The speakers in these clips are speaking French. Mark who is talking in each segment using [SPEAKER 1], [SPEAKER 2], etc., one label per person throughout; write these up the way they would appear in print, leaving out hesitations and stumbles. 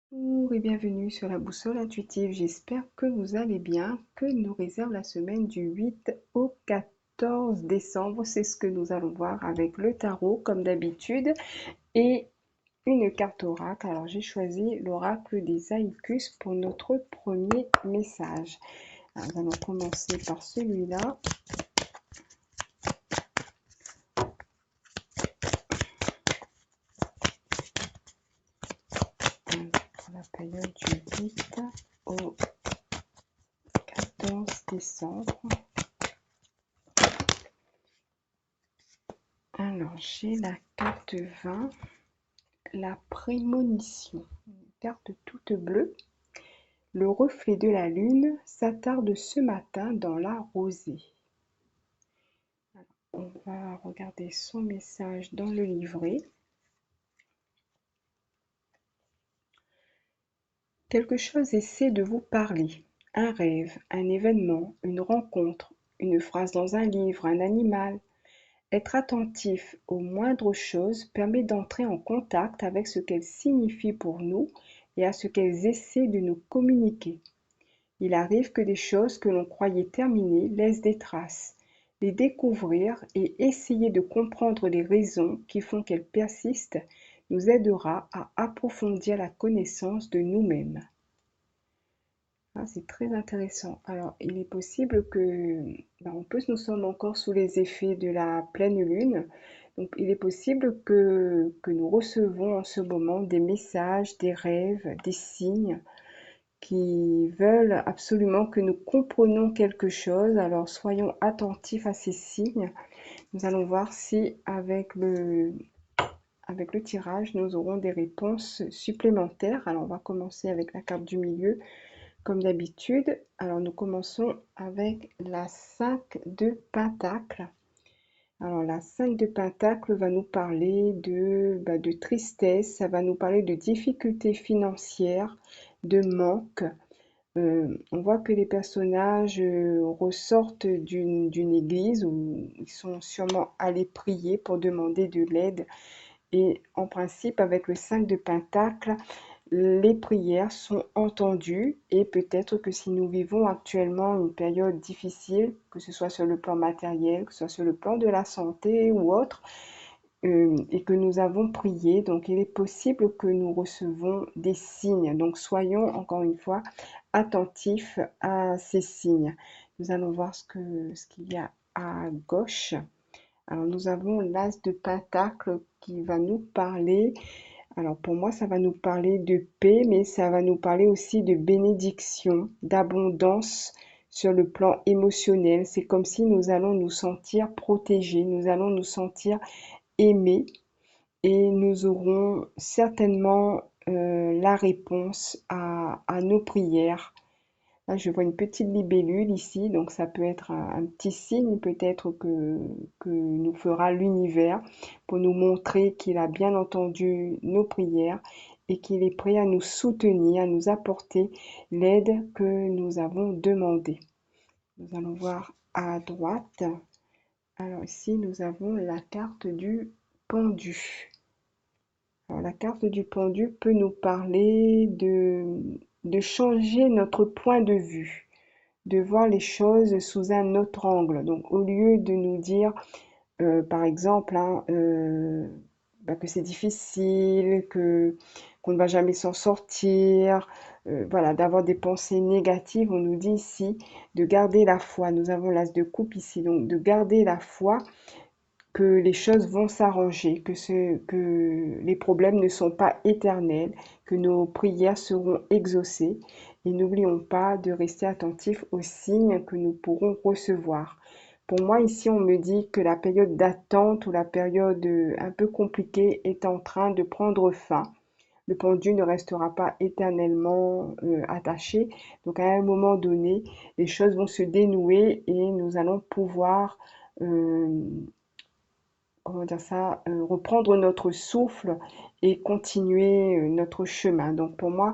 [SPEAKER 1] Bonjour et bienvenue sur la boussole intuitive. J'espère que vous allez bien, que nous réserve la semaine du 8 au 14 décembre. C'est ce que nous allons voir avec le tarot comme d'habitude et une carte oracle. Alors j'ai choisi l'oracle des Aïkus pour notre premier message. Alors, nous allons commencer par celui-là. Pour la période du 8 au 14 décembre. Alors, j'ai la carte 20, la prémonition. Une carte toute bleue. Le reflet de la lune s'attarde ce matin dans la rosée. Alors, on va regarder son message dans le livret. Quelque chose essaie de vous parler. Un rêve, un événement, une rencontre, une phrase dans un livre, un animal. Être attentif aux moindres choses permet d'entrer en contact avec ce qu'elles signifient pour nous et à ce qu'elles essaient de nous communiquer. Il arrive que des choses que l'on croyait terminées laissent des traces. Les découvrir et essayer de comprendre les raisons qui font qu'elles persistent nous aidera à approfondir la connaissance de nous-mêmes. Ah, c'est très intéressant. Alors, il est possible que, en plus, nous sommes encore sous les effets de la pleine lune. Donc, il est possible que nous recevons en ce moment des messages, des rêves, des signes qui veulent absolument que nous comprenions quelque chose. Alors, soyons attentifs à ces signes. Nous allons voir si, avec le tirage, nous aurons des réponses supplémentaires. Alors, on va commencer avec la carte du milieu. Comme d'habitude, alors nous commençons avec la 5 de Pentacle. Alors la 5 de Pentacle va nous parler de tristesse, ça va nous parler de difficultés financières, de manque. On voit que les personnages ressortent d'une église où ils sont sûrement allés prier pour demander de l'aide. Et en principe, avec le 5 de Pentacle, les prières sont entendues et peut-être que si nous vivons actuellement une période difficile, que ce soit sur le plan matériel, que ce soit sur le plan de la santé ou autre, et que nous avons prié, donc il est possible que nous recevons des signes. Donc soyons encore une fois attentifs à ces signes. Nous allons voir ce qu'il y a à gauche. Alors nous avons l'As de Pentacle qui va nous parler. Alors pour moi, ça va nous parler de paix, mais ça va nous parler aussi de bénédiction, d'abondance sur le plan émotionnel. C'est comme si nous allons nous sentir protégés, nous allons nous sentir aimés et nous aurons certainement la réponse à nos prières. Là, je vois une petite libellule ici, donc ça peut être un petit signe peut-être que nous fera l'univers pour nous montrer qu'il a bien entendu nos prières et qu'il est prêt à nous soutenir, à nous apporter l'aide que nous avons demandée. Nous allons voir à droite. Alors ici, nous avons la carte du pendu. Alors, la carte du pendu peut nous parler de changer notre point de vue, de voir les choses sous un autre angle. Donc, au lieu de nous dire, par exemple, que c'est difficile, qu'on ne va jamais s'en sortir, voilà, d'avoir des pensées négatives, on nous dit ici de garder la foi. Nous avons l'as de coupe ici, donc de garder la foi que les choses vont s'arranger, que les problèmes ne sont pas éternels, que nos prières seront exaucées. Et n'oublions pas de rester attentifs aux signes que nous pourrons recevoir. Pour moi, ici, on me dit que la période d'attente ou la période un peu compliquée est en train de prendre fin. Le pendu ne restera pas éternellement attaché. Donc, à un moment donné, les choses vont se dénouer et nous allons pouvoir euh, comment dire ça, reprendre notre souffle et continuer notre chemin. Donc pour moi,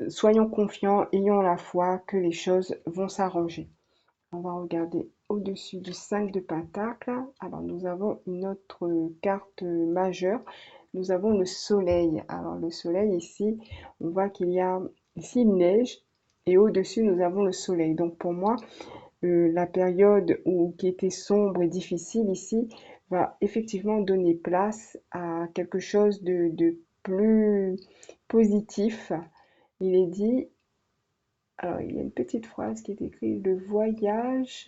[SPEAKER 1] soyons confiants, ayons la foi que les choses vont s'arranger. On va regarder au-dessus du 5 de Pentacle. Alors nous avons une autre carte majeure. nous avons le soleil. Alors le soleil ici, on voit qu'il y a, ici il neige et au-dessus nous avons le soleil. Donc pour moi, la période qui était sombre et difficile ici va effectivement donner place à quelque chose de plus positif. Il est dit, alors il y a une petite phrase qui est écrite, le voyage,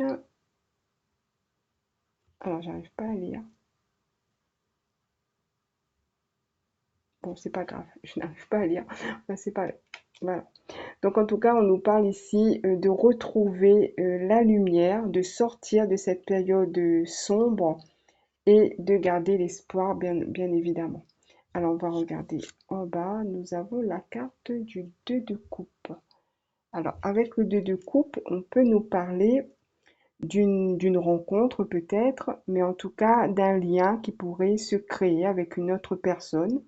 [SPEAKER 1] alors j'arrive pas à lire. Bon, c'est pas grave, je n'arrive pas à lire. Enfin, c'est pas, voilà. Donc en tout cas, on nous parle ici de retrouver la lumière, de sortir de cette période sombre et de garder l'espoir, bien évidemment. Alors on va regarder en bas, nous avons la carte du 2 de coupe. Alors avec le 2 de coupe, on peut nous parler d'une rencontre peut-être, mais en tout cas d'un lien qui pourrait se créer avec une autre personne.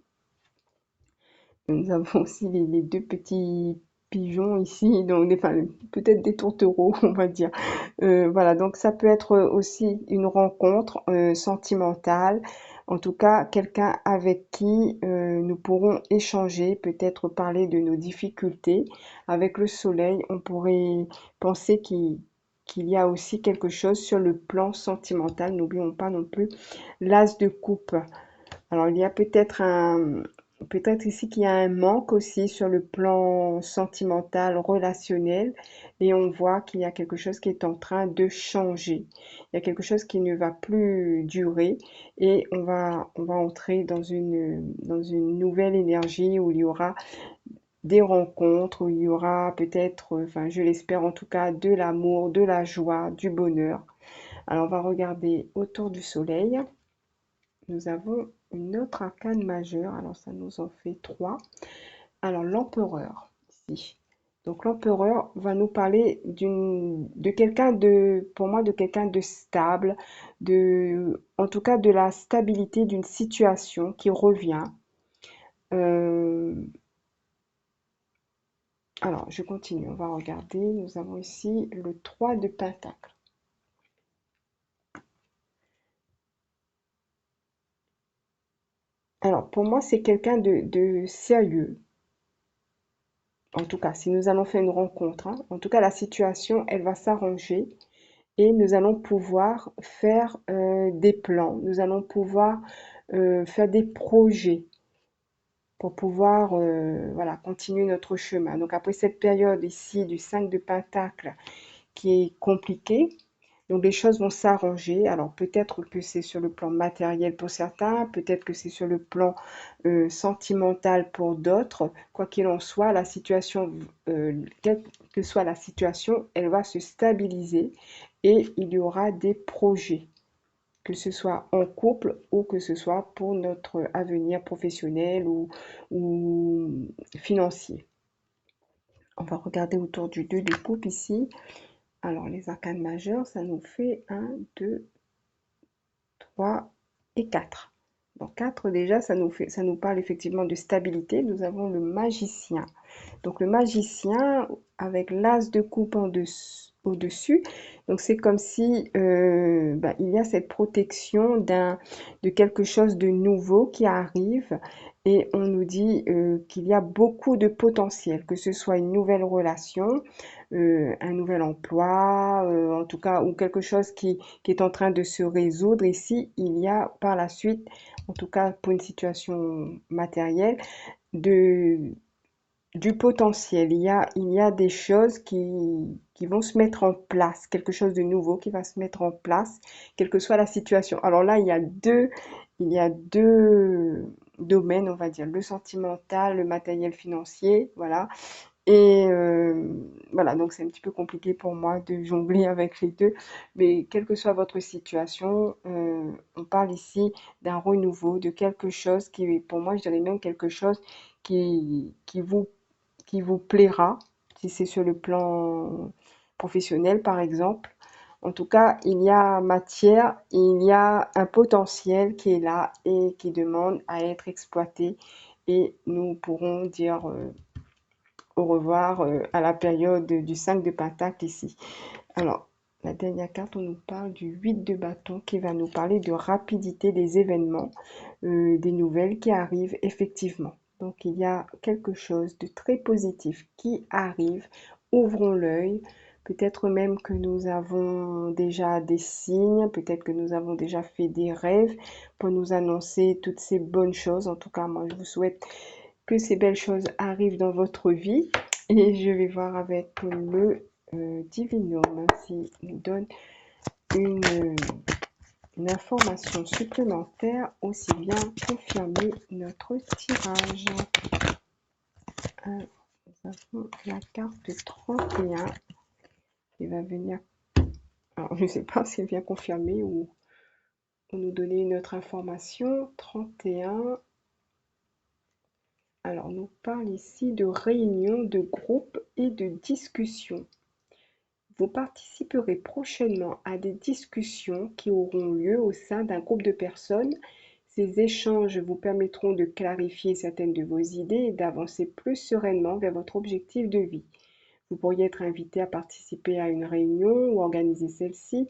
[SPEAKER 1] Nous avons aussi les deux petits pigeons ici, donc enfin, peut-être des tourtereaux, on va dire. Voilà, donc ça peut être aussi une rencontre sentimentale, en tout cas quelqu'un avec qui nous pourrons échanger, peut-être parler de nos difficultés. Avec le soleil, on pourrait penser qu'il y a aussi quelque chose sur le plan sentimental. N'oublions pas non plus l'as de coupe. Alors, il y a peut-être ici qu'il y a un manque aussi sur le plan sentimental, relationnel, et on voit qu'il y a quelque chose qui est en train de changer. Il y a quelque chose qui ne va plus durer et on va entrer dans une nouvelle énergie où il y aura des rencontres, où il y aura peut-être, enfin, je l'espère en tout cas, de l'amour, de la joie, du bonheur. Alors, on va regarder autour du soleil. Nous avons une autre arcane majeure, alors ça nous en fait trois. Alors l'empereur, ici. Donc l'empereur va nous parler de quelqu'un pour moi, de quelqu'un de stable, en tout cas de la stabilité d'une situation qui revient. Euh, alors je continue, on va regarder. Nous avons ici le 3 de Pentacle. Alors pour moi, c'est quelqu'un de sérieux. En tout cas, si nous allons faire une rencontre, hein, en tout cas, la situation, elle va s'arranger et nous allons pouvoir faire des plans, nous allons pouvoir faire des projets pour pouvoir voilà, continuer notre chemin. Donc après cette période ici du 5 de Pentacle qui est compliquée, donc les choses vont s'arranger. Alors peut-être que c'est sur le plan matériel pour certains, peut-être que c'est sur le plan sentimental pour d'autres. Quoi qu'il en soit, la situation, quelle que soit la situation, elle va se stabiliser et il y aura des projets, que ce soit en couple ou que ce soit pour notre avenir professionnel ou financier. On va regarder autour du 2 de coupe ici. Alors, les arcanes majeures, ça nous fait 1, 2, 3 et 4. Donc 4 déjà, ça nous parle effectivement de stabilité. Nous avons le magicien. Donc le magicien avec l'as de coupe au-dessus. Donc c'est comme si il y a cette protection de quelque chose de nouveau qui arrive et on nous dit qu'il y a beaucoup de potentiel, que ce soit une nouvelle relation, un nouvel emploi, en tout cas, ou quelque chose qui est en train de se résoudre. Ici, il y a par la suite, en tout cas pour une situation matérielle, de, du potentiel. Il y a des choses qui vont se mettre en place, quelque chose de nouveau qui va se mettre en place, quelle que soit la situation. Alors là, il y a deux domaines, on va dire, le sentimental, le matériel financier, voilà. Et voilà, donc c'est un petit peu compliqué pour moi de jongler avec les deux, mais quelle que soit votre situation, on parle ici d'un renouveau, de quelque chose qui, pour moi, je dirais même quelque chose qui vous plaira, si c'est sur le plan professionnel, par exemple. En tout cas, il y a matière, il y a un potentiel qui est là et qui demande à être exploité. Et nous pourrons dire au revoir à la période du 5 de Pentacle ici. Alors, la dernière carte, on nous parle du 8 de bâton qui va nous parler de rapidité des événements, des nouvelles qui arrivent effectivement. Donc il y a quelque chose de très positif qui arrive. Ouvrons l'œil. Peut-être même que nous avons déjà des signes, peut-être que nous avons déjà fait des rêves pour nous annoncer toutes ces bonnes choses. En tout cas, moi, je vous souhaite que ces belles choses arrivent dans votre vie. Et je vais voir avec le Divinum s'il nous donne une, une information supplémentaire, aussi bien confirmer notre tirage. Alors, nous avons la carte 31 qui va venir. Alors, je ne sais pas si elle vient confirmer ou nous donner une autre information. 31. Alors, on nous parle ici de réunion, de groupe et de discussion. Vous participerez prochainement à des discussions qui auront lieu au sein d'un groupe de personnes. Ces échanges vous permettront de clarifier certaines de vos idées et d'avancer plus sereinement vers votre objectif de vie. Vous pourriez être invité à participer à une réunion ou organiser celle-ci,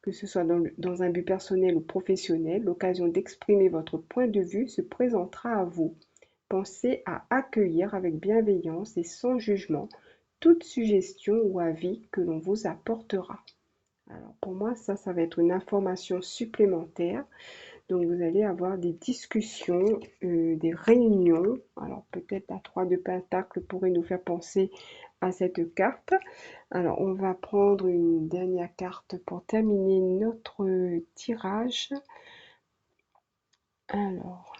[SPEAKER 1] que ce soit dans un but personnel ou professionnel. L'occasion d'exprimer votre point de vue se présentera à vous. Pensez à accueillir avec bienveillance et sans jugement toute suggestion ou avis que l'on vous apportera. Alors pour moi, ça va être une information supplémentaire. Donc vous allez avoir des discussions, des réunions. Alors peut-être la 3 de Pentacle pourrait nous faire penser à cette carte. Alors on va prendre une dernière carte pour terminer notre tirage. Alors,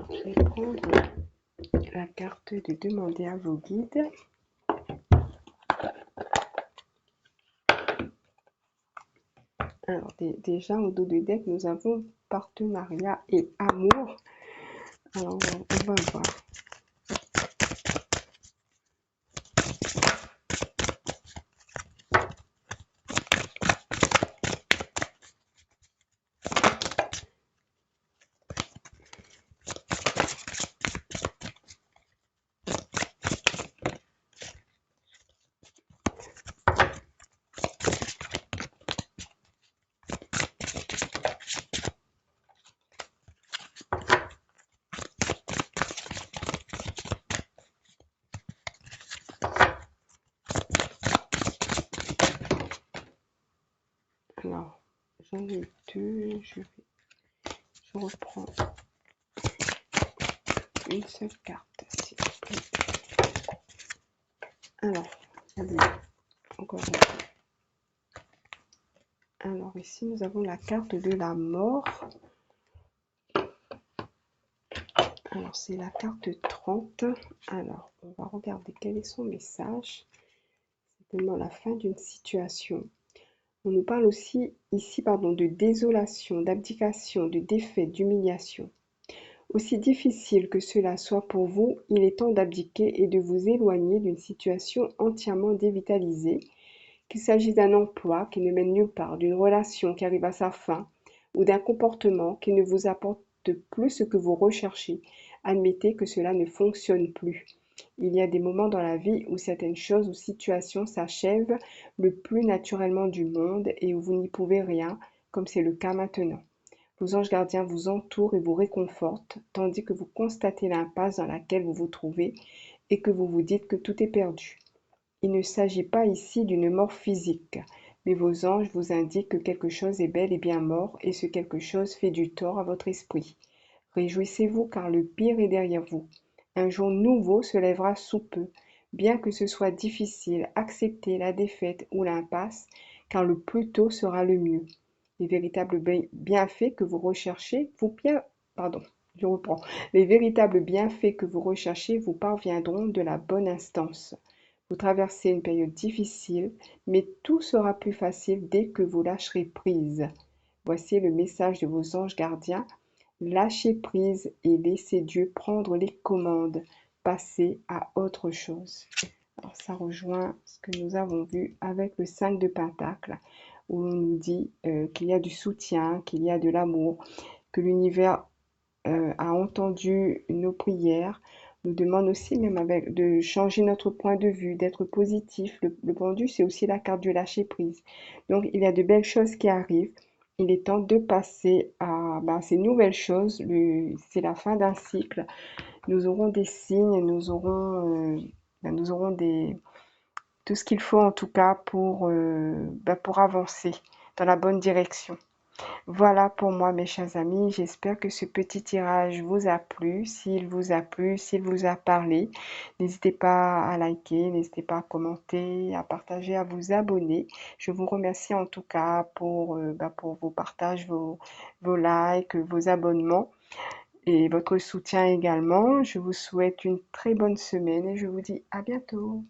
[SPEAKER 1] je vais prendre la carte de demander à vos guides. Alors déjà au dos du deck, nous avons partenariat et amour. Alors on va voir. Alors, j'en ai deux, je reprends une seule carte, s'il vous plaît. Alors, allez, encore une fois. Alors ici, nous avons la carte de la mort. Alors, c'est la carte 30. Alors, on va regarder quel est son message. C'est tellement la fin d'une situation. On nous parle aussi ici de désolation, d'abdication, de défaite, d'humiliation. Aussi difficile que cela soit pour vous, il est temps d'abdiquer et de vous éloigner d'une situation entièrement dévitalisée, qu'il s'agisse d'un emploi qui ne mène nulle part, d'une relation qui arrive à sa fin, ou d'un comportement qui ne vous apporte plus ce que vous recherchez. Admettez que cela ne fonctionne plus. Il y a des moments dans la vie où certaines choses ou situations s'achèvent le plus naturellement du monde et où vous n'y pouvez rien, comme c'est le cas maintenant. Vos anges gardiens vous entourent et vous réconfortent, tandis que vous constatez l'impasse dans laquelle vous vous trouvez et que vous vous dites que tout est perdu. Il ne s'agit pas ici d'une mort physique, mais vos anges vous indiquent que quelque chose est bel et bien mort et ce quelque chose fait du tort à votre esprit. Réjouissez-vous car le pire est derrière vous. Un jour nouveau se lèvera sous peu. Bien que ce soit difficile, acceptez la défaite ou l'impasse, car le plus tôt sera le mieux. Les véritables bienfaits que vous recherchez je reprends. Les véritables bienfaits que vous recherchez vous parviendront de la bonne instance. Vous traversez une période difficile, mais tout sera plus facile dès que vous lâcherez prise. Voici le message de vos anges gardiens. Lâchez prise et laissez Dieu prendre les commandes. Passez à autre chose. Alors ça rejoint ce que nous avons vu avec le 5 de Pentacle. où on nous dit qu'il y a du soutien, qu'il y a de l'amour, que l'univers a entendu nos prières, nous demande aussi même avec de changer notre point de vue, d'être positif. Le pendu, c'est aussi la carte du lâcher prise. Donc, il y a de belles choses qui arrivent. Il est temps de passer à ces nouvelles choses. C'est la fin d'un cycle. Nous aurons des signes, nous aurons tout ce qu'il faut en tout cas pour avancer dans la bonne direction. Voilà pour moi, mes chers amis. J'espère que ce petit tirage vous a plu. S'il vous a plu, s'il vous a parlé, n'hésitez pas à liker, n'hésitez pas à commenter, à partager, à vous abonner. Je vous remercie en tout cas pour vos partages, vos likes, vos abonnements et votre soutien également. Je vous souhaite une très bonne semaine et je vous dis à bientôt.